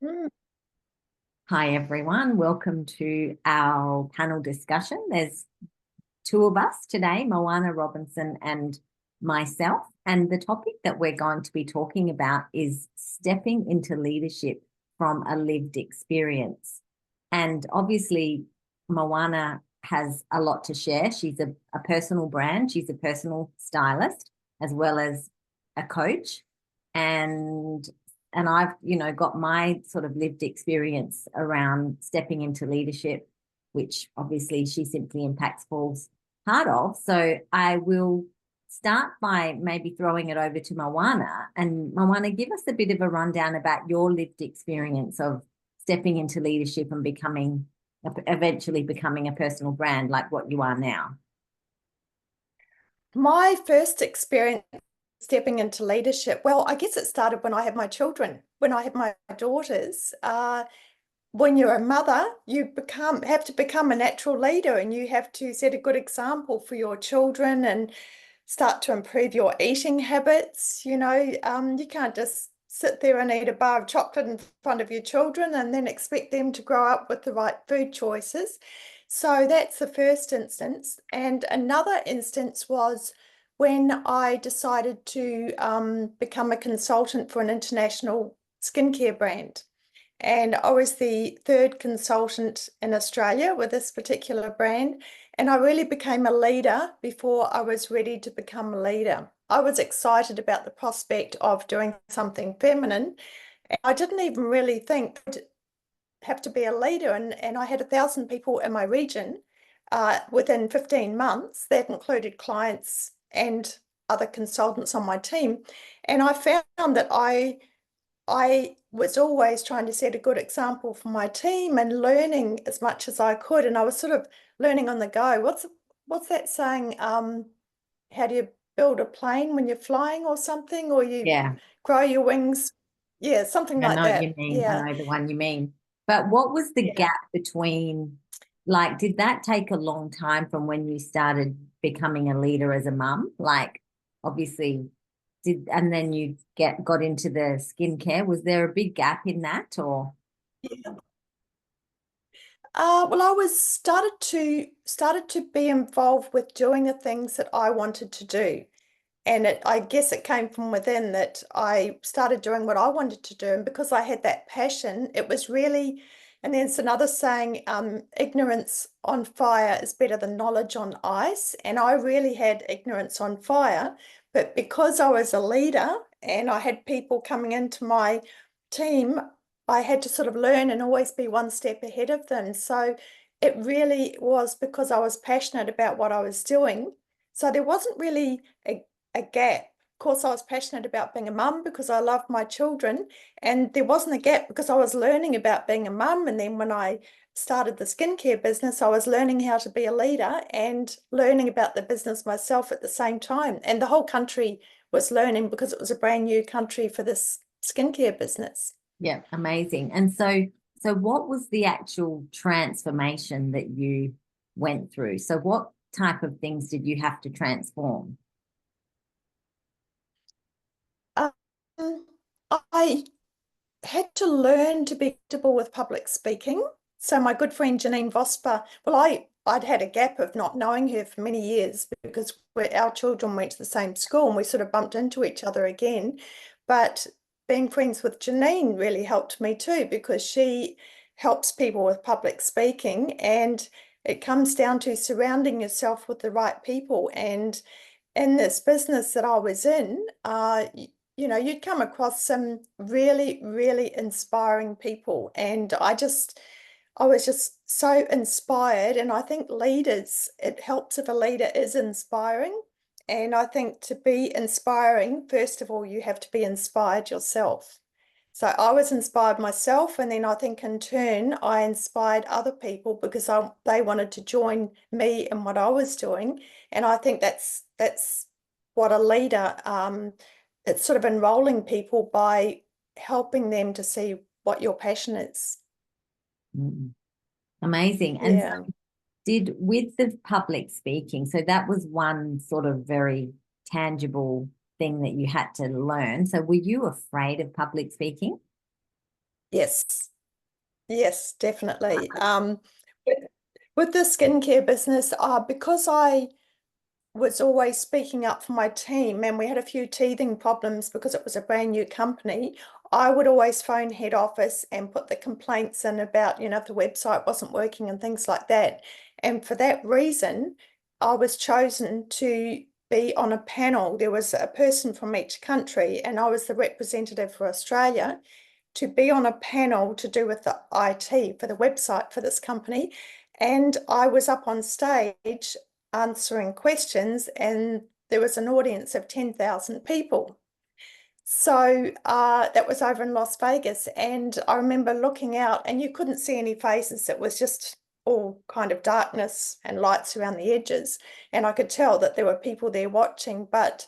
Mm. Hi, everyone. Welcome to our panel discussion. There's two of us today, Moana Robinson and myself. And the topic that we're going to be talking about is stepping into leadership from a lived experience. And obviously, Moana has a lot to share. She's a personal brand, she's a personal stylist, as well as a coach. And I've, got my sort of lived experience around stepping into leadership, which obviously She Simply Impacts falls part of. So I will start by maybe throwing it over to Moana. And Moana, give us a bit of a rundown about your lived experience of stepping into leadership and eventually becoming a personal brand like what you are now. My first experience stepping into leadership, well, I guess it started when I had my children, when I had my daughters. When you're a mother, have to become a natural leader, and you have to set a good example for your children and start to improve your eating habits. You can't just sit there and eat a bar of chocolate in front of your children and then expect them to grow up with the right food choices. So that's the first instance. And another instance was when I decided to become a consultant for an international skincare brand. And I was the third consultant in Australia with this particular brand. And I really became a leader before I was ready to become a leader. I was excited about the prospect of doing something feminine. I didn't even really think I'd have to be a leader. And I had 1,000 people in my region within 15 months. That included clients and other consultants on my team. And I found that I was always trying to set a good example for my team and learning as much as I could. And I was sort of learning on the go. What's that saying? How do you build a plane when you're flying or something? Or you Yeah, grow your wings? Yeah, something I like know what you that. mean. I Yeah. know the one you mean. But what was the Yeah. gap between, like, did that take a long time from when you started becoming a leader as a mum? Like, obviously, and then you got into the skincare. Was there a big gap in that, or? Yeah. Well, I was started to be involved with doing the things that I wanted to do. And I guess it came from within that I started doing what I wanted to do. And because I had that passion, it was really, and there's another saying, ignorance on fire is better than knowledge on ice. And I really had ignorance on fire. But because I was a leader and I had people coming into my team, I had to sort of learn and always be one step ahead of them. So it really was because I was passionate about what I was doing. So there wasn't really a gap. Of course, I was passionate about being a mum because I loved my children, and there wasn't a gap because I was learning about being a mum. And then when I started the skincare business, I was learning how to be a leader and learning about the business myself at the same time. And the whole country was learning because it was a brand new country for this skincare business. Yeah, amazing. And so what was the actual transformation that you went through? So what type of things did you have to transform? Um, I had to learn to be comfortable with public speaking. So my good friend Janine Vosper, well, I'd had a gap of not knowing her for many years because our children went to the same school and we sort of bumped into each other again. But being friends with Janine really helped me too because she helps people with public speaking, and it comes down to surrounding yourself with the right people. And in this business that I was in, you'd come across some really, really inspiring people. And I was just so inspired. And I think leaders, it helps if a leader is inspiring. And I think to be inspiring, first of all, you have to be inspired yourself. So I was inspired myself, and then I think in turn I inspired other people because they wanted to join me in what I was doing. And I think that's what a leader, it's sort of enrolling people by helping them to see what your passion is. Mm, amazing. And Yeah. so did with the public speaking, so that was one sort of very tangible thing that you had to learn. So were you afraid of public speaking? Yes. Yes, definitely. With, with the skincare business, because I was always speaking up for my team and we had a few teething problems because it was a brand new company, I would always phone head office and put the complaints in about, if the website wasn't working and things like that. And for that reason, I was chosen to be on a panel. There was a person from each country, and I was the representative for Australia to be on a panel to do with the IT for the website for this company. And I was up on stage answering questions, and there was an audience of 10,000 people. So that was over in Las Vegas. And I remember looking out, and you couldn't see any faces. It was just all kind of darkness and lights around the edges. And I could tell that there were people there watching, but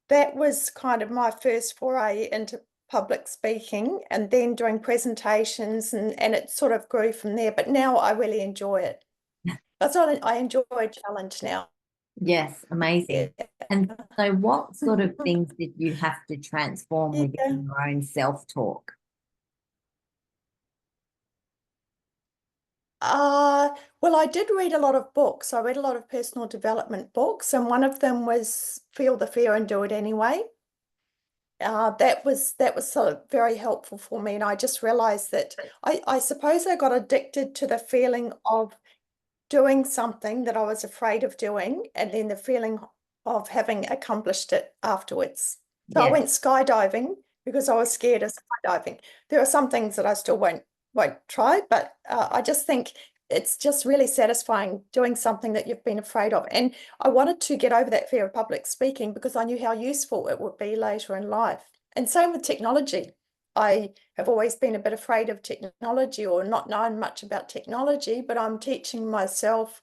that was kind of my first foray into public speaking and then doing presentations, and it sort of grew from there. But now I really enjoy it. That's what I enjoy a challenge now. Yes, Yeah. amazing. And so what sort of things did you have to transform Yeah. within your own self-talk? Uh, well, I did read a lot of books. I read a lot of personal development books, and one of them was Feel the Fear and Do It Anyway. That was sort of very helpful for me, and I just realized that I suppose I got addicted to the feeling of doing something that I was afraid of doing, and then the feeling of having accomplished it afterwards. So I Yes, went skydiving because I was scared of skydiving. There are some things that I still won't try, but I just think it's just really satisfying doing something that you've been afraid of. And I wanted to get over that fear of public speaking because I knew how useful it would be later in life. And same with technology. I have always been a bit afraid of technology or not known much about technology, but I'm teaching myself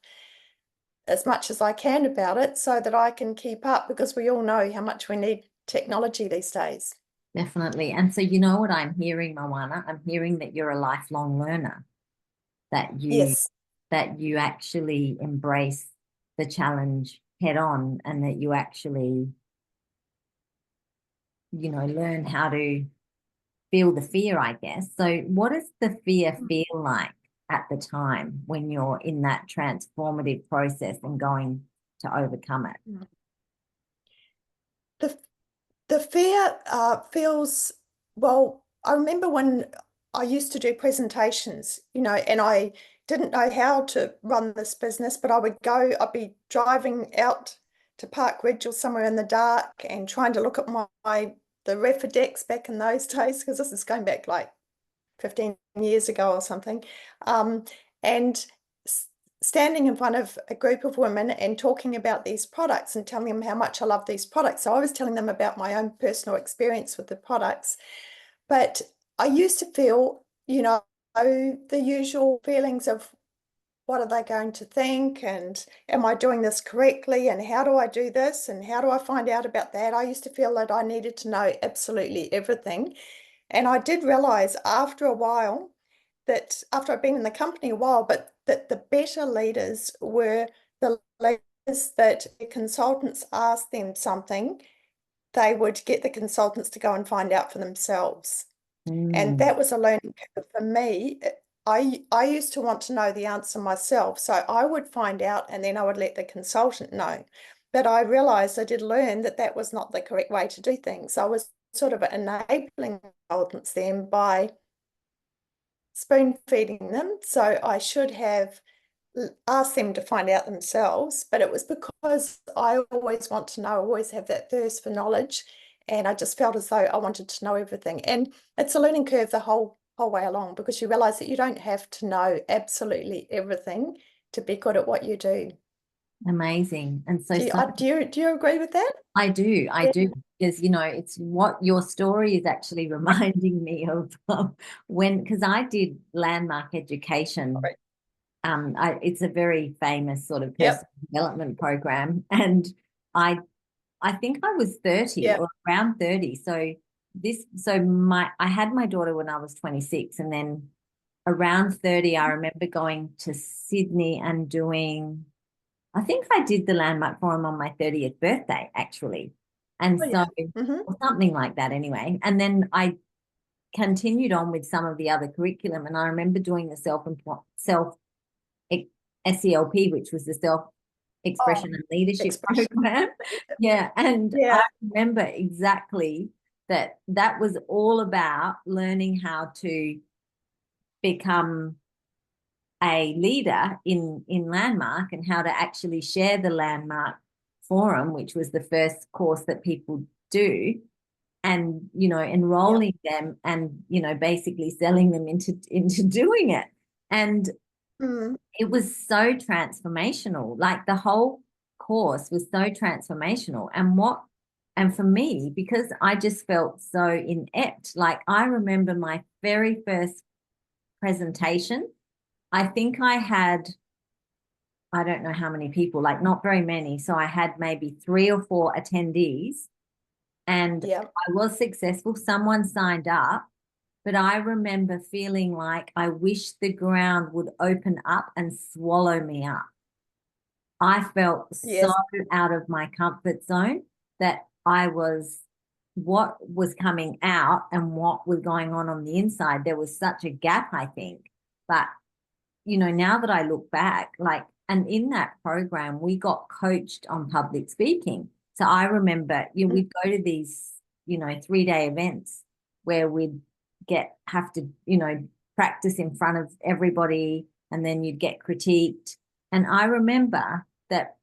as much as I can about it so that I can keep up, because we all know how much we need technology these days. definitely. And so you know what I'm hearing, Moana? I'm hearing that you're a lifelong learner, that you Yes. that you actually embrace the challenge head on and that you actually, learn how to feel the fear, I guess. So what does the fear feel like at the time when you're in that transformative process and going to overcome it? The the fear feels, well, I remember when I used to do presentations, and I didn't know how to run this business, but I'd be driving out to Park Ridge or somewhere in the dark and trying to look at the Refidecks back in those days, because this is going back like 15 years ago or something. And standing in front of a group of women and talking about these products and telling them how much I love these products. So I was telling them about my own personal experience with the products. But I used to feel, the usual feelings of what are they going to think, and am I doing this correctly, and how do I do this, and how do I find out about that? I used to feel that I needed to know absolutely everything. And I did realize after a while that after I'd been in the company a while, but that the better leaders were the leaders that the consultants asked them something, they would get the consultants to go and find out for themselves. And Mm, that was a learning curve for me. I used to want to know the answer myself, so I would find out and then I would let the consultant know. But I realized I did learn that that was not the correct way to do things. I was sort of enabling consultants then by spoon feeding them. So I should have asked them to find out themselves, but it was because I always want to know, always have that thirst for knowledge. And I just felt as though I wanted to know everything. And it's a learning curve the whole way along, because you realize that you don't have to know absolutely everything to be good at what you do. amazing. And so, Do you agree with that? I Yeah. do, because it's what your story is actually reminding me of when, because I did landmark education. Right. It's a very famous sort of Yep. personal development program, and I I think I was 30 Yeah. or around 30. So I had my daughter when I was 26, and then around 30 I remember going to Sydney and doing, I think I did the landmark forum on my 30th birthday actually. And Oh, so yeah. or something like that anyway. And then continued on with some of the other curriculum, and I remember doing the self SELP, which was the self Oh, expression and leadership expression. program. Yeah, and I Yeah. remember exactly that that was all about learning how to become a leader in Landmark and how to actually share the Landmark forum, which was the first course that people do, and Yeah. enrolling them and basically selling them into doing it. And Mm. it was so transformational. Like the whole course was so transformational. And for me, because I just felt so inept, like I remember my very first presentation. I think I had, I don't know how many people, like not very many. So I had maybe 3 or 4 attendees, and Yeah. I was successful. Someone signed up, but I remember feeling like I wish the ground would open up and swallow me up. I felt so Yes. out of my comfort zone that what was coming out and what was going on the inside, there was such a gap, I think. But, now that I look back, like, and in that program, we got coached on public speaking. So I remember, Mm. we'd go to these, 3-day events where we'd have to, practice in front of everybody, and then you'd get critiqued. And I remember that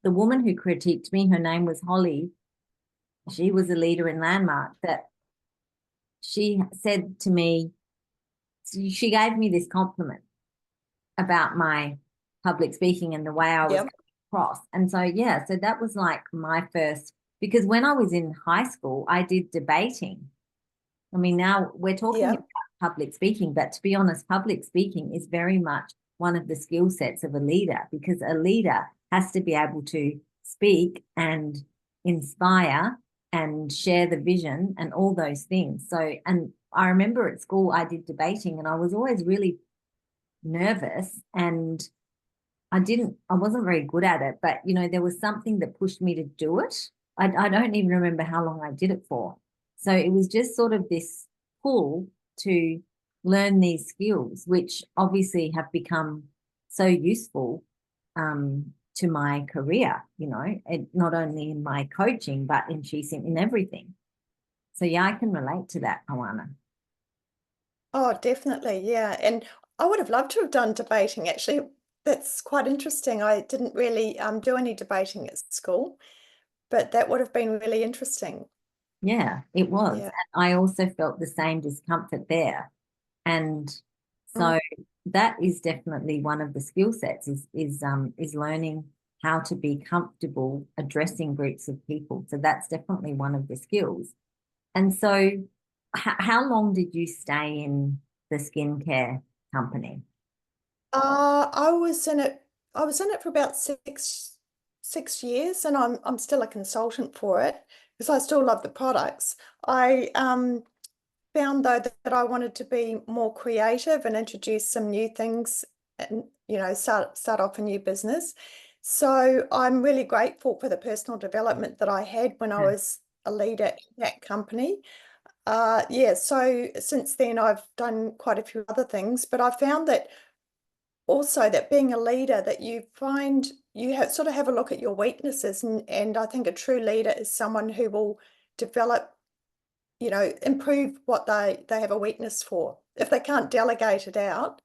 the woman who critiqued me, her name was Holly. She was a leader in Landmark. That she said to me, she gave me this compliment about my public speaking and the way I was Yeah. coming across. And so, yeah, so that was like my first, because when I was in high school, I did debating. I mean, now we're talking Yeah. about public speaking, but to be honest, public speaking is very much one of the skill sets of a leader, because a leader has to be able to speak and inspire and share the vision and all those things. So, and I remember at school I did debating, and I was always really nervous, and I wasn't very good at it, but there was something that pushed me to do it. I don't even remember how long I did it for. So it was just sort of this pull to learn these skills, which obviously have become so useful to my career, not only in my coaching, but in everything. So yeah, I can relate to that, Alana. Oh, definitely. Yeah. And I would have loved to have done debating, actually. That's quite interesting. I didn't really do any debating at school, but that would have been really interesting. Yeah, it was. Yeah. And I also felt the same discomfort there. And Mm. so that is definitely one of the skill sets is learning how to be comfortable addressing groups of people. So that's definitely one of the skills. And so how long did you stay in the skincare company? I was in it. I was in it for about six years, and I'm still a consultant for it because I still love the products. I found though that I wanted to be more creative and introduce some new things, and start off a new business. So I'm really grateful for the personal development that I had when I Yeah. was a leader in that company. Yeah, so since then I've done quite a few other things, but I found that also that being a leader, that you find you have sort of have a look at your weaknesses, and I think a true leader is someone who will develop, improve what they have a weakness for. If they can't delegate it out,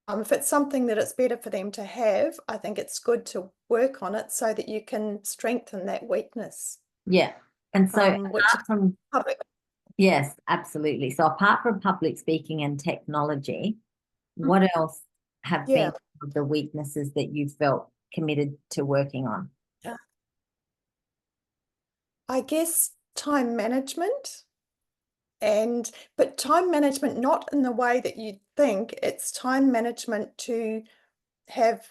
if it's something that it's better for them to have, I think it's good to work on it so that you can strengthen that weakness. Yeah. And so Which apart from, public. yes, absolutely. So apart from public speaking and technology, what else have been Yeah, the weaknesses that you felt committed to working on? yeah. I guess time management. But time management not in the way that you think. It's time management to have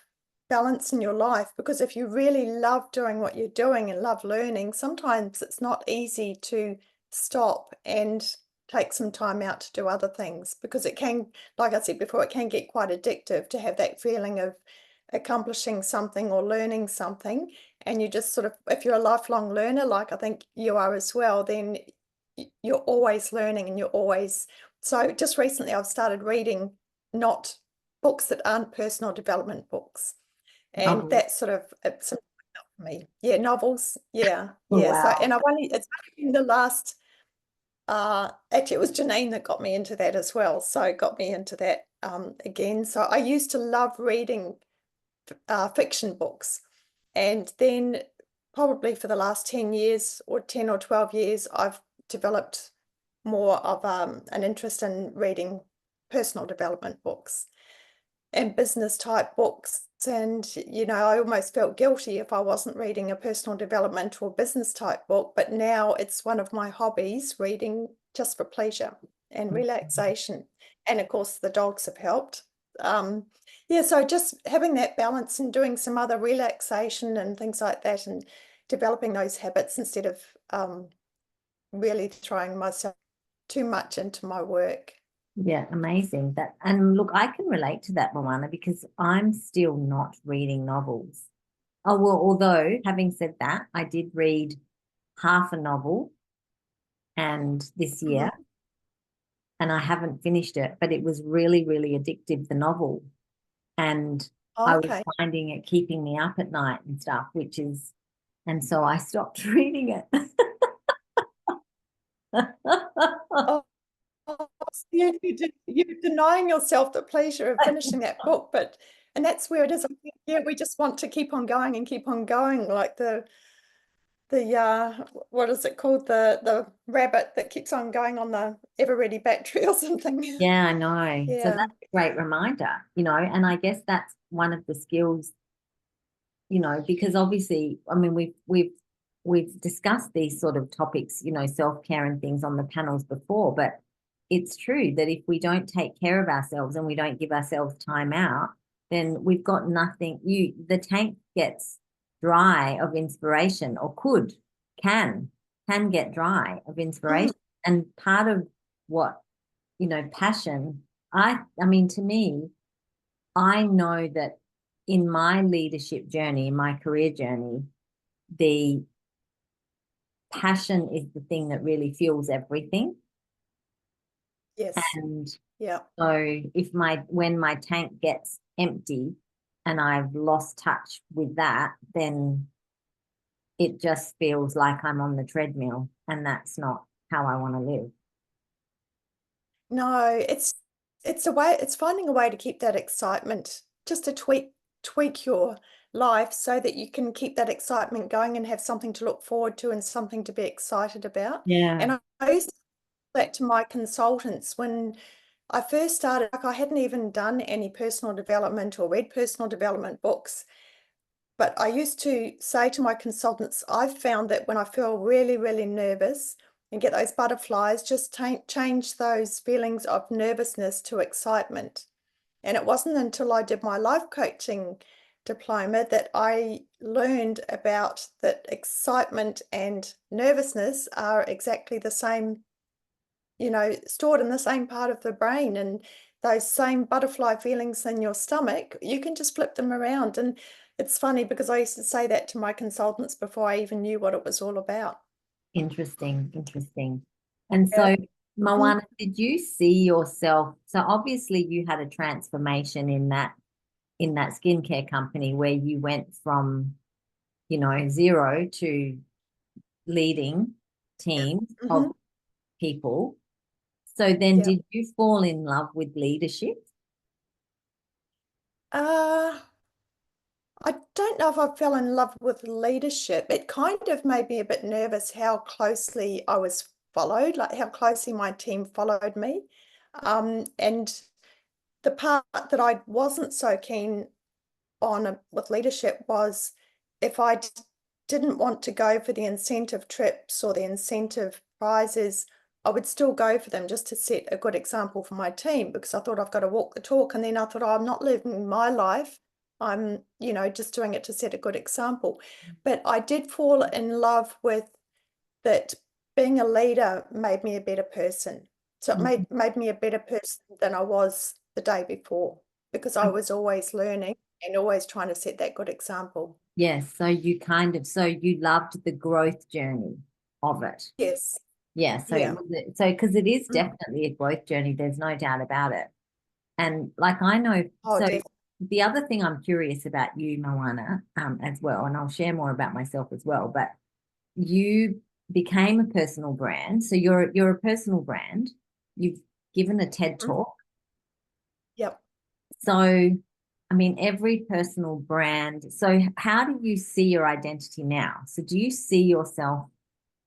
balance in your life, because if you really love doing what you're doing and love learning, sometimes it's not easy to stop and take some time out to do other things, because it can, like I said before, it can get quite addictive to have that feeling of accomplishing something or learning something. And you just sort of, if you're a lifelong learner, like I think you are as well, then you're always learning, and you're always, so just recently I've started reading not books that aren't personal development books. And Novels. that's sort of some for me. Yeah, novels. Yeah, Oh, yeah. So, wow. and it's only been the last, actually it was Janine that got me into that as well. So got me into that again. So I used to love reading fiction books. And then probably for the last 10 years or 10 or 12 years, I've developed more of an interest in reading personal development books and business type books. And, I almost felt guilty if I wasn't reading a personal development or business type book. But now it's one of my hobbies, reading just for pleasure and relaxation. And of course, the dogs have helped. Yeah, so just having that balance and doing some other relaxation and things like that, and developing those habits instead of really throwing myself too much into my work. Yeah, amazing. That, and look, I can relate to that, Moana, because I'm still not reading novels. Oh, well, although having said that, I did read half a novel and this year, Mhm. and I haven't finished it, but it was really, really addictive, the novel. And I was Okay. finding it keeping me up at night and stuff, and so I stopped reading it. Oh, so you're denying yourself the pleasure of finishing that book, and that's where it is. I think, yeah, we just want to keep on going and keep on going, like the what is it called? The rabbit that keeps on going on the ever ready battery or something. Yeah, I know. So Yeah. that's a great reminder, and I guess that's one of the skills, because obviously, I mean, we've discussed these sort of topics, self-care and things on the panels before, but it's true that if we don't take care of ourselves and we don't give ourselves time out, then we've got nothing. The tank gets dry of inspiration, or can get dry of Mm, inspiration. And part of what, passion, I mean, to me, I know that in my leadership journey, in my career journey, the passion is the thing that really fuels everything. yes. And Yeah. so when my tank gets empty and I've lost touch with that, then it just feels like I'm on the treadmill, and that's not how I want to live. No, it's a way, it's finding a way to keep that excitement, just to tweak your life so that you can keep that excitement going and have something to look forward to and something to be excited about. Yeah. And I used to do that to my consultants when I first started. Like, I hadn't even done any personal development or read personal development books. But I used to say to my consultants, I've found that when I feel really, really nervous and get those butterflies, just change those feelings of nervousness to excitement. And it wasn't until I did my life coaching diploma that I learned about that excitement and nervousness are exactly the same, stored in the same part of the brain. And those same butterfly feelings in your stomach, you can just flip them around. And it's funny because I used to say that to my consultants before I even knew what it was all about. Interesting, interesting. And Yeah. so, Mm, Moana, did you see yourself? So obviously you had a transformation in that skincare company where you went from, zero to leading yeah. teams of Hmm. people. So then Yeah. did you fall in love with leadership? Uh, I don't know if I fell in love with leadership. It kind of made me a bit nervous how closely I was followed, like how closely my team followed me. And the part that I wasn't so keen on with leadership was if I didn't want to go for the incentive trips or the incentive prizes, I would still go for them just to set a good example for my team, because I thought I've got to walk the talk. And then I thought, oh, I'm not living my life. I'm, just doing it to set a good example. But I did fall in love with that. Being a leader made me a better person. So it Mhm. made me a better person than I was the day before, because I was always learning and always trying to set that good example. Yes, so you loved the growth journey of it. Yes. Yeah, so Yeah. so because it is Mm. definitely a growth journey, there's no doubt about it. And like I know, Oh, so definitely. the other thing I'm curious about you, Moana, as well, and I'll share more about myself as well, but you became a personal brand. So you're a personal brand. You've given a TED Mm. talk. Yep. So, I mean, every personal brand. So, how do you see your identity now? So, do you see yourself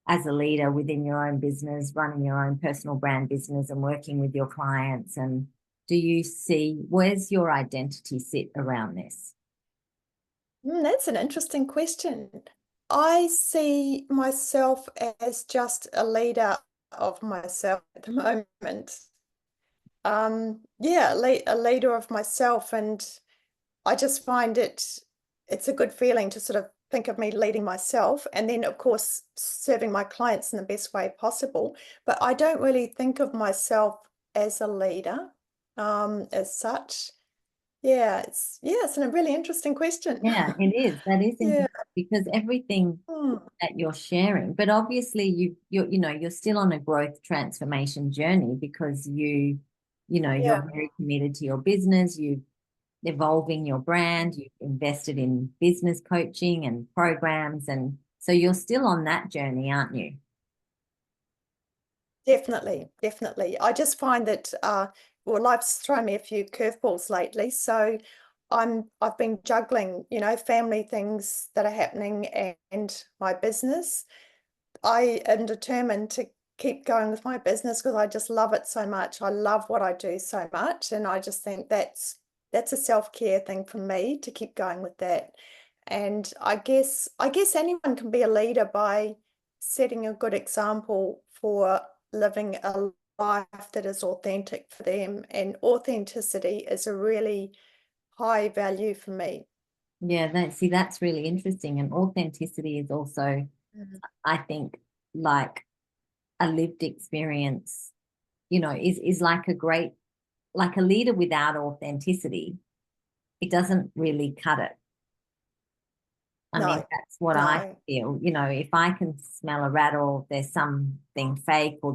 as a leader within your own business, running your own personal brand business and working with your clients? And do you see where's your identity sit around this? That's an interesting question. I see myself as just a leader of myself at the moment. Yeah, a leader of myself, and I just find it's a good feeling to sort of think of me leading myself, and then of course serving my clients in the best way possible. But I don't really think of myself as a leader, as such. Yeah, it's a really interesting question. Yeah, it is. That is Yeah. interesting because everything Mm, that you're sharing, but obviously you're still on a growth transformation journey because yeah, you're very committed to your business, you're evolving your brand, you've invested in business coaching and programs, and so you're still on that journey, aren't you? definitely, definitely. I just find that well, life's thrown me a few curveballs lately, so I've been juggling, family things that are happening and my business. I am determined to keep going with my business because I just love it so much. I love what I do so much, and I just think that's a self-care thing for me to keep going with that. And I guess anyone can be a leader by setting a good example for living a life that is authentic for them. And authenticity is a really high value for me. Yeah, that's really interesting. And authenticity is also, Mhm. I think, like a lived experience, is like a great, like a leader without authenticity, it doesn't really cut it. I mean, No, that's what I no. feel. If I can smell a rat or there's something fake or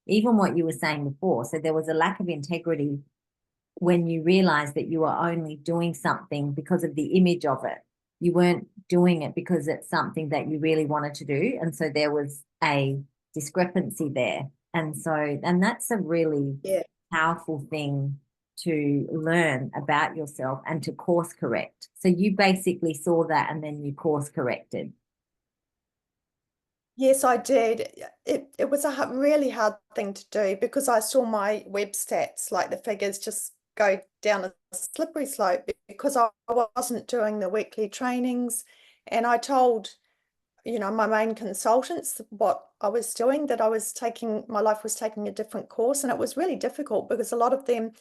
even what you were saying before. So there was a lack of integrity when you realize that you are only doing something because of the image of it. You weren't doing it because it's something that you really wanted to do. And so there was a discrepancy there. And that's a really Yeah. powerful thing to learn about yourself and to course correct. So you basically saw that and then you course corrected. Yes, I did. It was a really hard thing to do because I saw my web stats, like the figures, just go down a slippery slope because I wasn't doing the weekly trainings. And I told, my main consultants what I was doing, that my life was taking a different course. And it was really difficult because a lot of them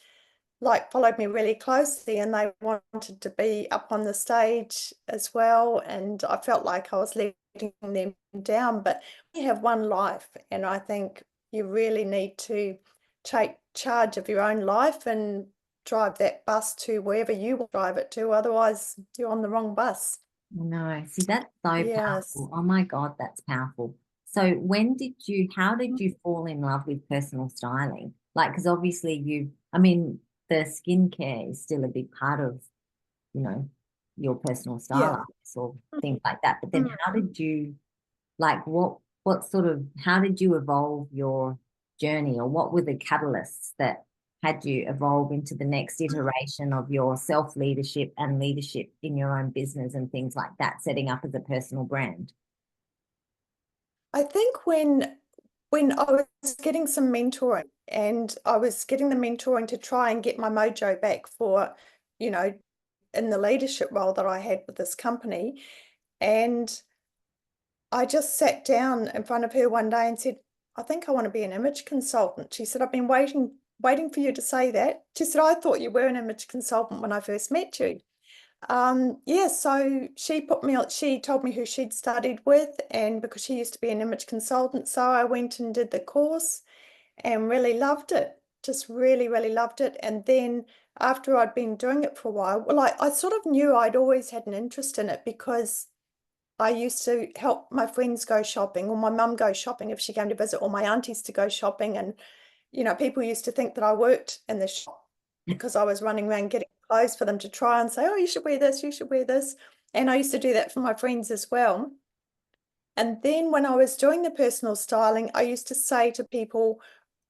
like followed me really closely and they wanted to be up on the stage as well. And I felt like I was letting them down. But we have one life, and I think you really need to take charge of your own life and drive that bus to wherever you want to drive it to. Otherwise, you're on the wrong bus. No, see, that's so Yes. powerful. Oh my God, that's powerful. So how did you fall in love with personal styling? Like, because obviously I mean, the skincare is still a big part of, you know, your personal style, Yeah. I guess, or things like that. But then how Mhm. did you, like, how did you evolve your journey, or what were the catalysts that had you evolve into the next iteration of your self-leadership and leadership in your own business and things like that, setting up as a personal brand? I think when I was getting some mentoring, and I was getting the mentoring to try and get my mojo back for, you know, in the leadership role that I had with this company. And I just sat down in front of her one day and said, I think I want to be an image consultant. She said, I've been waiting for you to say that. She said, I thought you were an image consultant when I first met you. Yeah, so she told me who she'd studied with, and because she used to be an image consultant, so I went and did the course and really loved it. Just really, really loved it. And then after I'd been doing it for a while, well, I sort of knew I'd always had an interest in it because I used to help my friends go shopping, or my mum go shopping if she came to visit, or my aunties to go shopping. And, people used to think that I worked in the shop because I was running around getting clothes for them to try and say, oh, you should wear this, you should wear this. And I used to do that for my friends as well. And then when I was doing the personal styling, I used to say to people,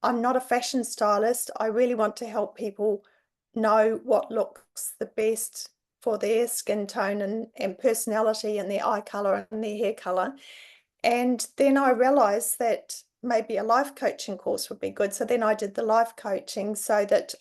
I'm not a fashion stylist. I really want to help people know what looks the best for their skin tone and personality and their eye color and their hair color. And then I realized that maybe a life coaching course would be good. So then I did the life coaching so that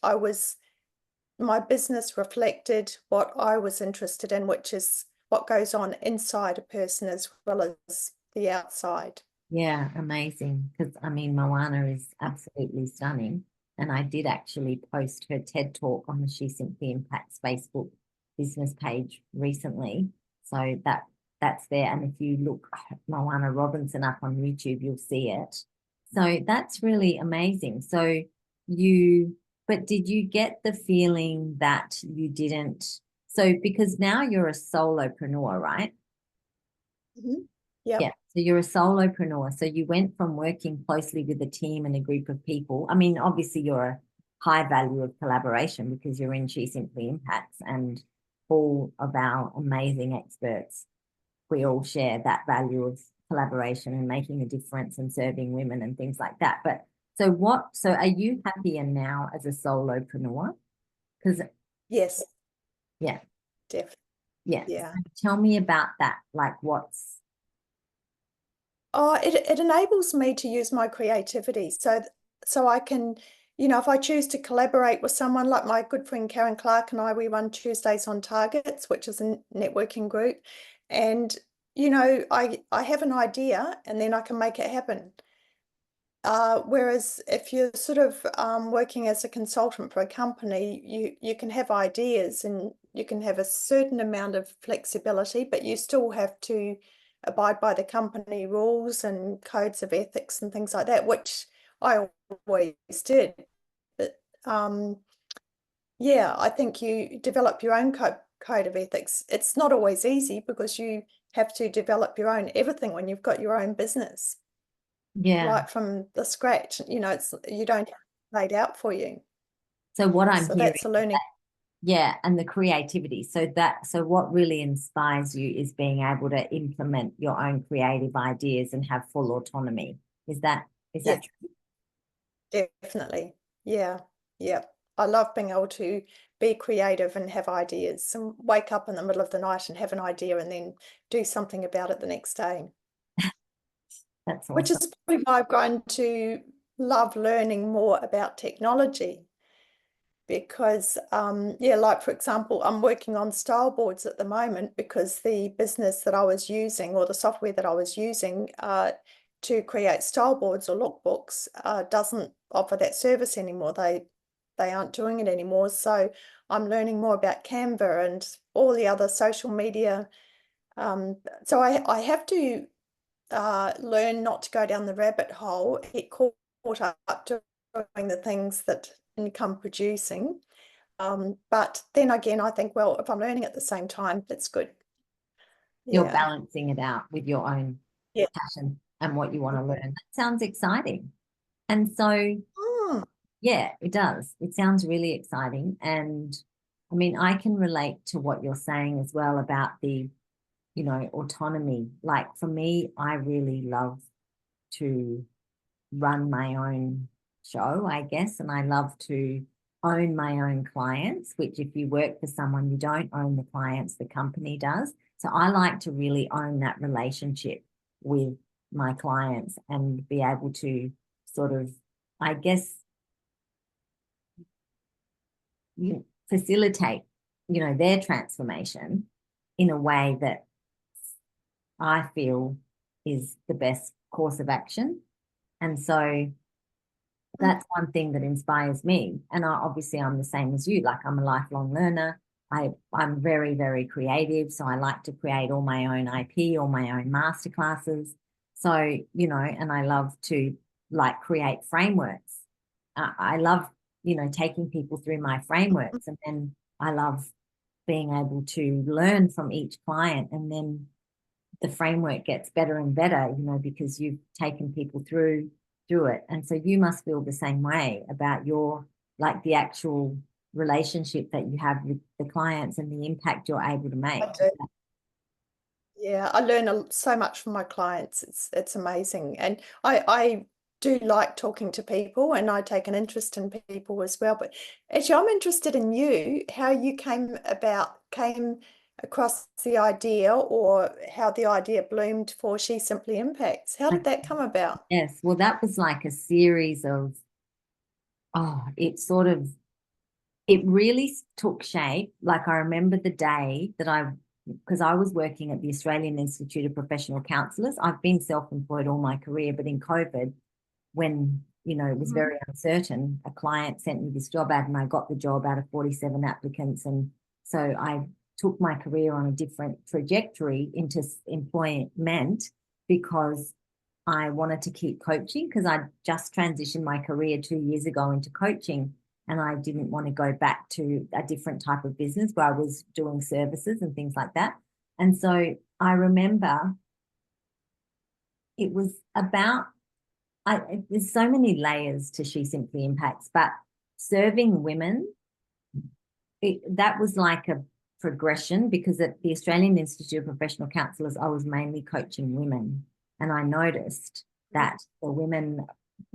my business reflected what I was interested in, which is what goes on inside a person as well as the outside. Yeah, amazing. Because I mean, Moana is absolutely stunning. And I did actually post her TED talk on the She Simply Impacts Facebook business page recently. So that's there. And if you look Moana Robinson up on YouTube, you'll see it. So that's really amazing. So but did you get the feeling that you didn't? So because now you're a solopreneur, right? Mm-hmm. Yep. Yeah. So you're a solopreneur. So you went from working closely with a team and a group of people. I mean, obviously you're a high value of collaboration because you're in She Simply Impacts, and all of our amazing experts, we all share that value of collaboration and making a difference and serving women and things like that. But so are you happier now as a solopreneur? Because Yes, yeah, definitely. yeah. Yeah. So tell me about that. Like what's Oh, it enables me to use my creativity. So I can, if I choose to collaborate with someone like my good friend Karen Clark and I, we run Tuesdays on Targets, which is a networking group. And, I have an idea and then I can make it happen. Whereas if you're sort of working as a consultant for a company, you can have ideas and you can have a certain amount of flexibility, but you still have to abide by the company rules and codes of ethics and things like that, which I always did. But yeah, I think you develop your own code of ethics. It's not always easy because you have to develop your own everything when you've got your own business yeah. right from the scratch. You don't have it laid out for you. So what I'm So hearing, that's a learning. yeah, and the creativity. So what really inspires you is being able to implement your own creative ideas and have full autonomy. Is that Yes, true? definitely. Yeah, yeah. I love being able to be creative and have ideas and wake up in the middle of the night and have an idea and then do something about it the next day, That's which awesome. is probably why I've grown to love learning more about technology. Because yeah, like for example, I'm working on style boards at the moment because the business that I was using, or the software that I was using to create style boards or lookbooks doesn't offer that service anymore. They aren't doing it anymore. So I'm learning more about Canva and all the other social media. So I have to learn not to go down the rabbit hole, get caught up doing the things that income producing. But then again, I think, well, if I'm learning at the same time, that's good. You're Yeah. balancing it out with your own Yeah. passion and what you want to learn. Yeah. That sounds exciting. And so, Mm, yeah, it does. It sounds really exciting. And I mean, I can relate to what you're saying as well about the, autonomy. Like for me, I really love to run my own show, I guess, and I love to own my own clients, which if you work for someone, you don't own the clients, the company does. So I like to really own that relationship with my clients and be able to sort of, I guess, facilitate, their transformation in a way that I feel is the best course of action. And so mm, that's one thing that inspires me. And obviously I'm the same as you. Like I'm a lifelong learner. I'm very, very creative. So I like to create all my own IP, all my own masterclasses. So, and I love to like create frameworks. I love, taking people through my frameworks, and then I love being able to learn from each client and then the framework gets better and better, you know, because you've taken people through it. And so you must feel the same way about your, like, the actual relationship that you have with the clients and the impact you're able to I make. do. Yeah, I learn so much from my clients. It's amazing, and I do like talking to people, and I take an interest in people as well. But actually, I'm interested in you, how you came across the idea, or how the idea bloomed for She Simply Impacts. How did that come about? Yes, well, that was like a series of, it sort of, it really took shape. Like, I remember the day that because I was working at the Australian Institute of Professional Counsellors. I've been self-employed all my career, but in COVID, when, you know, it was Mhm. very uncertain, a client sent me this job ad and I got the job out of 47 applicants. And so I took my career on a different trajectory into employment because I wanted to keep coaching, because I just transitioned my career 2 years ago into coaching, and I didn't want to go back to a different type of business where I was doing services and things like that. And so I remember it was about, there's so many layers to She Simply Impacts, but serving women, that was like a progression, because at the Australian Institute of Professional Counsellors, I was mainly coaching women. And I noticed that the women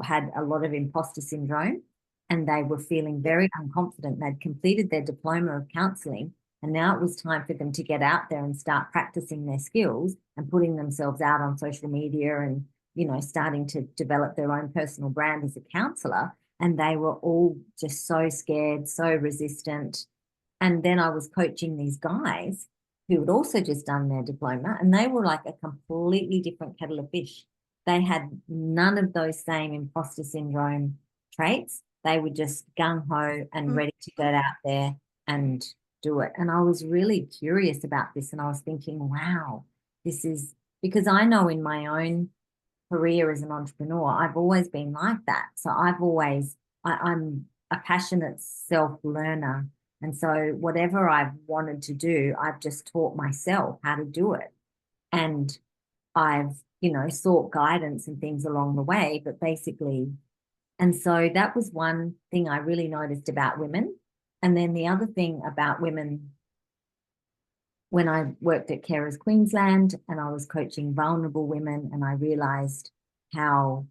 had a lot of imposter syndrome, and they were feeling Yeah. very unconfident. They'd completed their diploma of counselling, and now it was time for them to get out there and start practicing their skills and putting themselves out on social media and, you know, starting to develop their own personal brand as a counsellor. And they were all just so scared, so resistant. And then I was coaching these guys who had also just done their diploma, and they were like a completely different kettle of fish. They had none of those same imposter syndrome traits. They were just gung ho and Mhm. ready to get out there and do it. And I was really curious about this, and I was thinking, wow, this is, because I know in my own career as an entrepreneur, I've always been like that. So I'm a passionate self-learner. And so whatever I've wanted to do, I've just taught myself how to do it. And I've, you know, sought guidance and things along the way, but basically, and so that was one thing I really noticed about women. And then the other thing about women, when I worked at Carers Queensland and I was coaching vulnerable women, and I realized how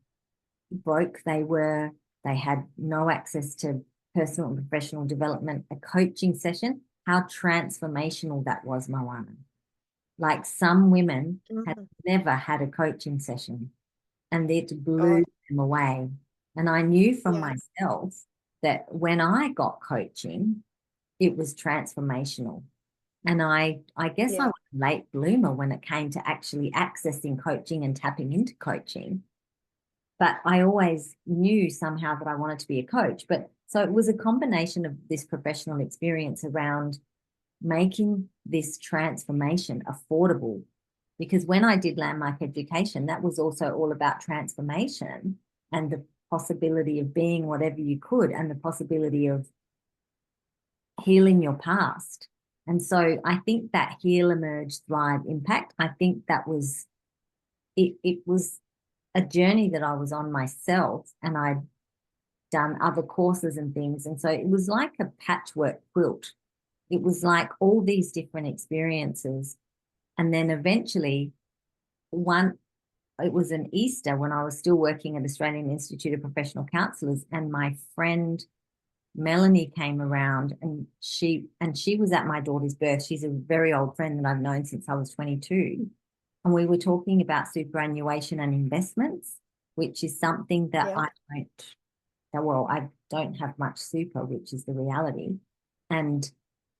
broke they were. They had no access to personal and professional development, a coaching session, how transformational that was, Moana. Like, some women had Mhm. never had a coaching session, and it Oh, blew them away. And I knew from yeah, myself that when I got coaching, it was transformational. And I guess I yeah. was a late bloomer when it came to actually accessing coaching and tapping into coaching. But I always knew somehow that I wanted to be a coach. But so it was a combination of this professional experience around making this transformation affordable. Because when I did landmark education, that was also all about transformation and the possibility of being whatever you could, and the possibility of healing your past. And so I think that Heal, Emerge, Thrive, Impact, I think that was it was a journey that I was on myself, and I'd done other courses and things. And so it was like a patchwork quilt. It was like all these different experiences. And then eventually, one, it was an Easter when I was still working at Australian Institute of Professional Counsellors, and my friend Melanie came around, and she was at my daughter's birth. She's a very old friend that I've known since I was 22. And we were talking about superannuation and investments, which is something that Yeah. I don't have much super, which is the reality. And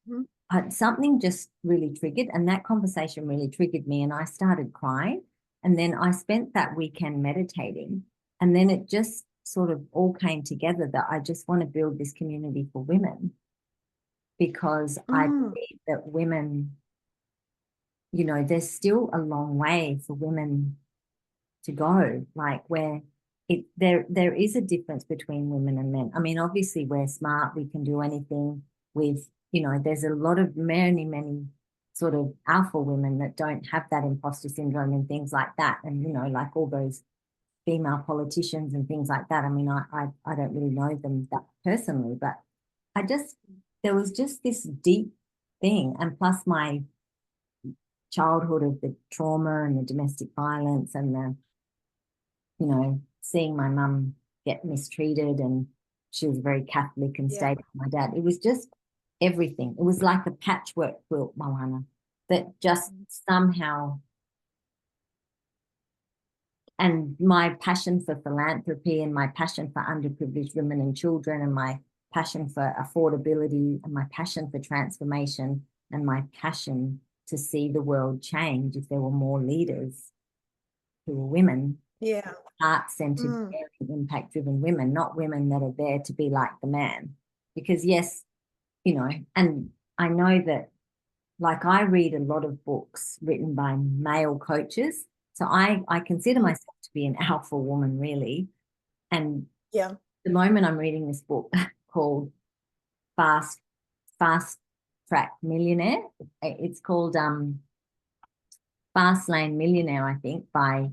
Mhm. something just really triggered, and that conversation really triggered me, and I started crying. And then I spent that weekend meditating, and then it just sort of all came together that I just want to build this community for women, because I Mm. believe that women, you know, there's still a long way for women to go, like, where there is a difference between women and men. I mean, obviously we're smart, we can do anything with, you know, there's a lot of many sort of alpha women that don't have that imposter syndrome and things like that. And, like all those female politicians and things like that. I mean, I don't really know them that personally, but there was just this deep thing. And plus my childhood of the trauma and the domestic violence and seeing my mum get mistreated, and she was very Catholic and stayed with my dad. It was just everything. It was like a patchwork quilt, Moana, that just somehow, and my passion for philanthropy and my passion for underprivileged women and children and my passion for affordability and my passion for transformation and my passion to see the world change if there were more leaders who were women. Yeah. Heart-centered, impact-driven women, not women that are there to be like the man. Because yes, and I know that, like, I read a lot of books written by male coaches. So I consider myself to be an alpha woman, really. And yeah, the moment I'm reading this book called Fast Track Millionaire, it's called Fast Lane Millionaire, I think, by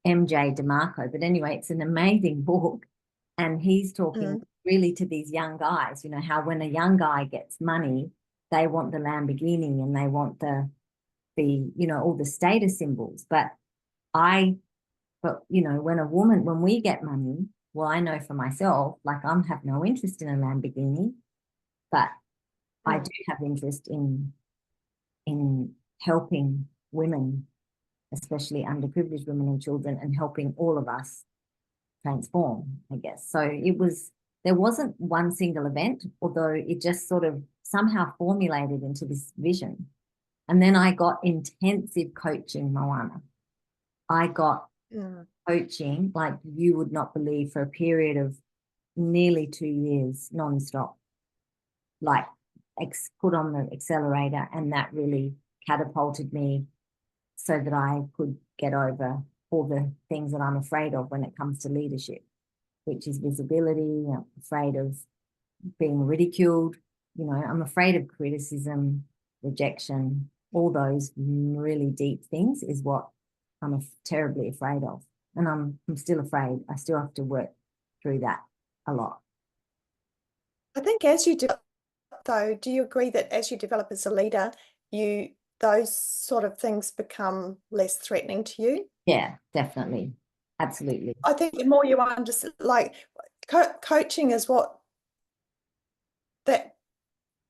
MJ DeMarco. But anyway, it's an amazing book. And he's talking really to these young guys, how when a young guy gets money, they want the Lamborghini and they want the all the status symbols. But when we get money, well, I know for myself, like, I have no interest in a Lamborghini, but I do have interest in helping women, especially underprivileged women and children, and helping all of us transform, I guess. So there wasn't one single event, although it just sort of somehow formulated into this vision. And then I got intensive coaching, Moana. I got coaching like you would not believe for a period of nearly 2 years nonstop, like put on the accelerator, and that really catapulted me so that I could get over all the things that I'm afraid of when it comes to leadership, which is visibility. I'm afraid of being ridiculed. I'm afraid of criticism, rejection, all those really deep things is what I'm terribly afraid of. And I'm still afraid. I still have to work through that a lot. I think as you develop, though, do you agree that as you develop as a leader, those sort of things become less threatening to you? Yeah, definitely. Absolutely. I think the more you understand, like, coaching is what that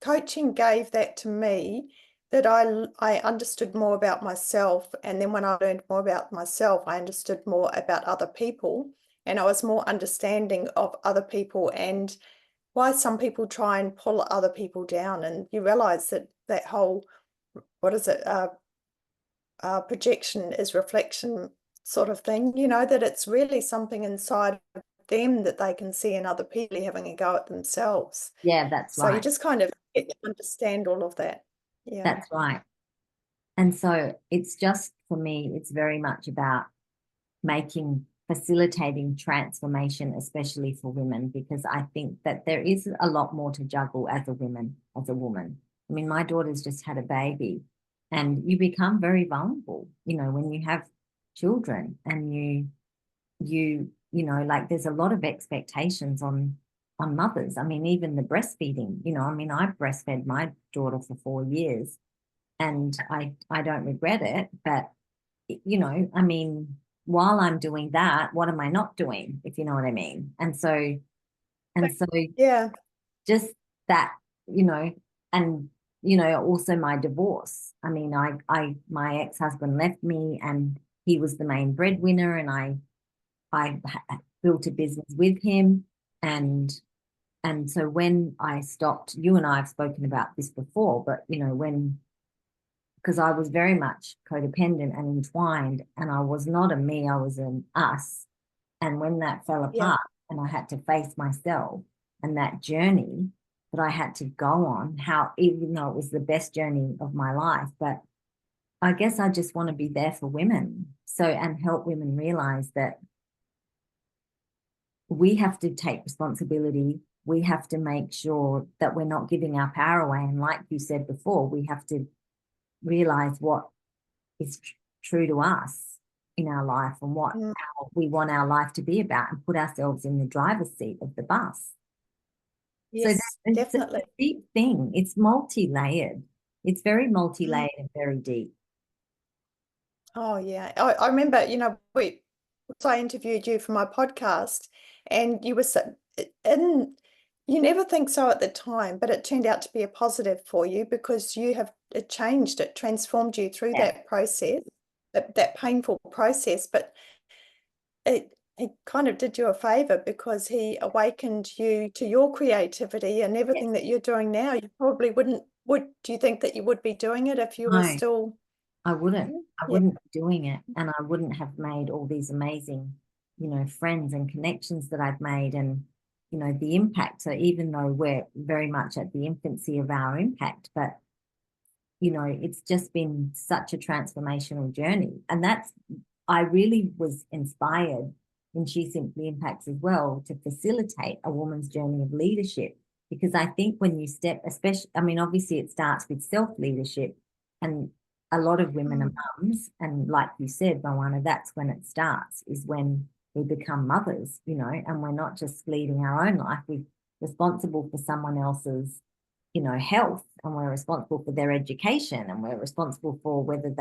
coaching gave that to me, that I understood more about myself. And then when I learned more about myself, I understood more about other people, and I was more understanding of other people and why some people try and pull other people down. And you realize that whole, what is it, projection is reflection sort of thing, that it's really something inside of them that they can see in other people having a go at themselves. Yeah, that's So right. you just kind of get to understand all of that. Yeah. That's right. And so it's just, for me, it's very much about facilitating transformation, especially for women, because I think that there is a lot more to juggle as a woman. I mean, my daughter's just had a baby, and you become very vulnerable, when you have children, and like, there's a lot of expectations on mothers. I mean, even the breastfeeding, I mean, I breastfed my daughter for 4 years, and I don't regret it, but I mean, while I'm doing that, what am I not doing, if you know what I mean? And so Yeah. just that, and also my divorce. I mean, my ex-husband left me, and he was the main breadwinner, and I built a business with him, and so when I stopped, you and I have spoken about this before, but because I was very much codependent and entwined, and I was not a me, I was an us. And when that fell apart, and I had to face myself and that journey that I had to go on, even though it was the best journey of my life, but I guess I just want to be there for women, and help women realize that we have to take responsibility. We have to make sure that we're not giving our power away. And like you said before, we have to realize what is true to us in our life and what we want our life to be about, and put ourselves in the driver's seat of the bus. So Yes, it's a definitely. deep thing. It's multi-layered. It's very multi-layered and very deep. Oh yeah. I remember, I interviewed you for my podcast, and you were so in you never think so at the time, but it turned out to be a positive for you because it changed, it transformed you through Yeah. that process, that painful process. But he kind of did you a favor because he awakened you to your creativity and Yes. everything that you're doing now. You probably do you think that you would be doing it if you were No, still? I wouldn't. I Yeah. wouldn't be doing it, and I wouldn't have made all these amazing, friends and connections that I've made, and the impact. So even though we're very much at the infancy of our impact, but it's just been such a transformational journey. And I really was inspired in She Simply Impacts as well to facilitate a woman's journey of leadership. Because I think when you step, especially, I mean, obviously it starts with self-leadership, and a lot of women are mums. And like you said, Moana, that's when it starts, is when we become mothers, and we're not just leading our own life. We're responsible for someone else's health, and we're responsible for their education, and we're responsible for whether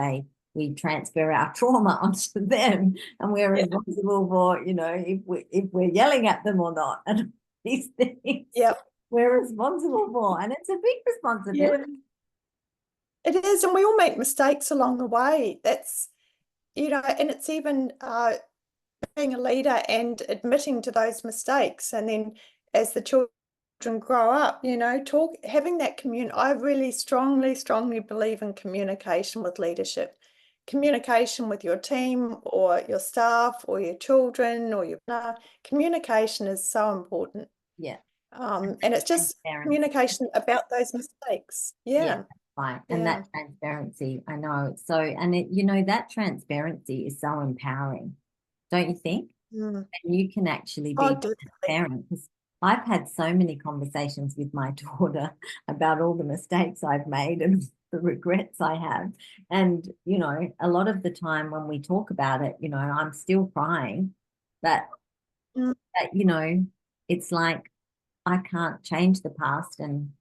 we transfer our trauma onto them, and we're responsible for, if we're yelling at them or not, and these things Yeah. we're responsible for, and it's a big Yeah. responsibility. It is, and we all make mistakes along the way. That's, and it's even being a leader and admitting to those mistakes. And then as the children grow up, having that I really strongly, strongly believe in communication with leadership. Communication with your team or your staff or your children or your partner. Communication is so important. Yeah. And it's just Transparency. communication about those mistakes. Yeah, Yeah. right. And Yeah. that transparency, I know. So, and that transparency is so empowering, don't you think? Mm. And you can actually Oh, be definitely. transparent, because I've had so many conversations with my daughter about all the mistakes I've made and the regrets I have. And, a lot of the time when we talk about it, I'm still crying. But, Mm. it's like I can't change the past. And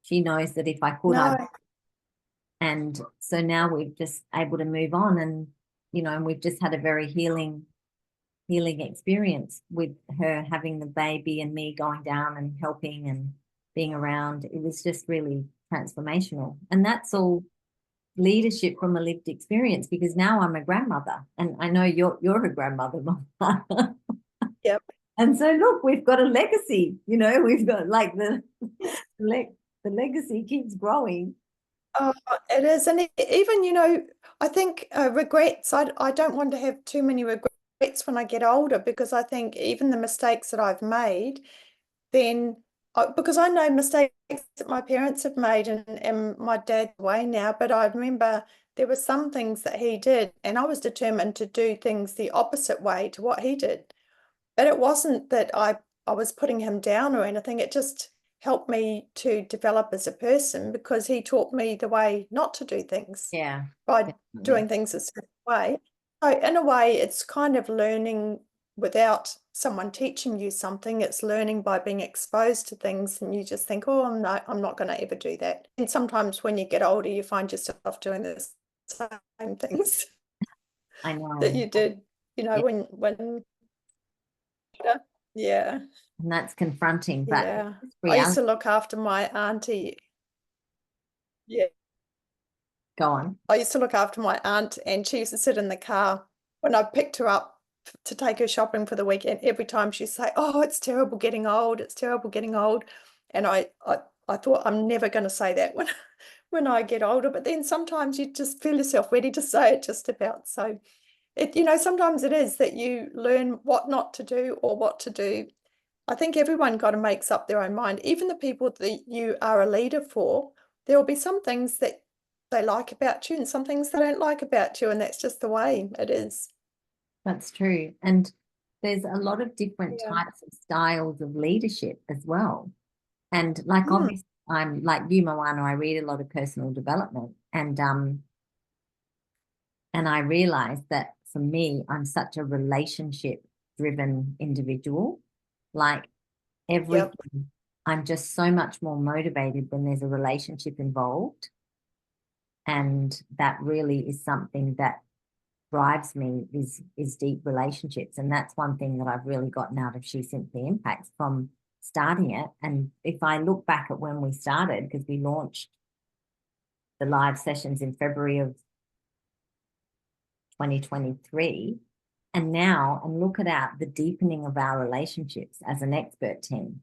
she knows that if I could, I would. No. And so now we're just able to move on, and, and we've just had a very healing experience with her having the baby and me going down and helping and being around. It was just really transformational. And that's all leadership from a lived experience, because now I'm a grandmother, and I know you're a grandmother, Mama. Yep. And so look, we've got a legacy, we've got like the legacy keeps growing. Oh, it is. And even, I think regrets, I don't want to have too many regrets when I get older, because I think even the mistakes that I've made, then because I know mistakes that my parents have made, and my dad's away now, but I remember there were some things that he did, and I was determined to do things the opposite way to what he did. But it wasn't that I was putting him down or anything. It just helped me to develop as a person, because he taught me the way not to do things Yeah, by definitely. doing things a certain way. So in a way, it's kind of learning without someone teaching you something. It's learning by being exposed to things, and you just think, oh, I'm not going to ever do that. And sometimes when you get older, you find yourself doing the same things I that know. you did, Yeah. when yeah. And that's confronting, but Yeah. it's I used reality. to look after my auntie. Yeah. Go on. I used to look after my aunt, and she used to sit in the car when I picked her up to take her shopping for the weekend. Every time she'd say, oh, it's terrible getting old. It's terrible getting old. And I thought, I'm never going to say that when I get older. But then sometimes you just feel yourself ready to say it just about. So sometimes it is that you learn what not to do or what to do. I think everyone kind of makes up their own mind. Even the people that you are a leader for, there will be some things that they like about you and some things they don't like about you, and that's just the way it is. That's true. And there's a lot of different Yeah. types of styles of leadership as well. And like Mm. obviously I'm like you, Moana, I read a lot of personal development, and I realized that for me, I'm such a relationship driven individual. Like Yep. everything, I'm just so much more motivated when there's a relationship involved. And that really is something that drives me is deep relationships. And that's one thing that I've really gotten out of She Simply Impacts from starting it. And if I look back at when we started, because we launched the live sessions in February of 2023, and now and look at the deepening of our relationships as an expert team.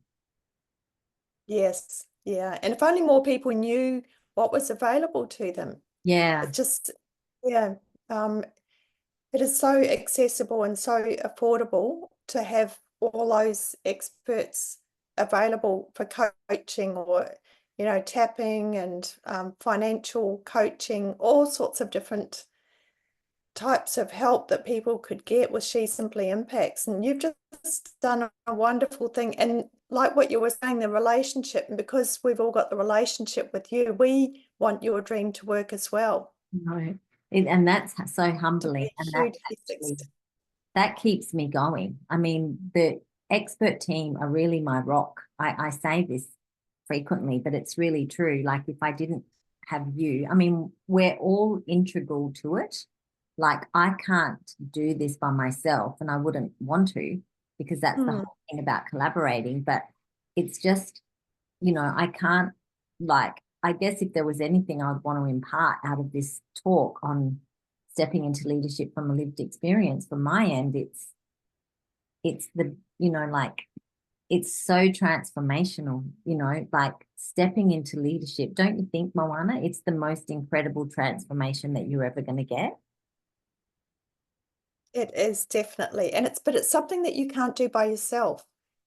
Yes. Yeah. And if only more people knew what was available to them. Yeah. It just, yeah. It is so accessible and so affordable to have all those experts available for coaching or, tapping and financial coaching, all sorts of different types of help that people could get with She Simply Impacts. And you've just done a wonderful thing. And like what you were saying, the relationship, and because we've all got the relationship with you, we want your dream to work as well. No. And that's so To humbling. be And that hugely actually, successful. that keeps me going. I mean, the expert team are really my rock. I say this frequently, but it's really true. Like if I didn't have you, I mean, we're all integral to it. Like I can't do this by myself, and I wouldn't want to, because that's the whole thing about collaborating. But it's just, I can't, like, I guess if there was anything I'd want to impart out of this talk on stepping into leadership from a lived experience from my end, it's the, like it's so transformational, like stepping into leadership. Don't you think, Moana? It's the most incredible transformation that you're ever going to get. It is definitely, but it's something that you can't do by yourself.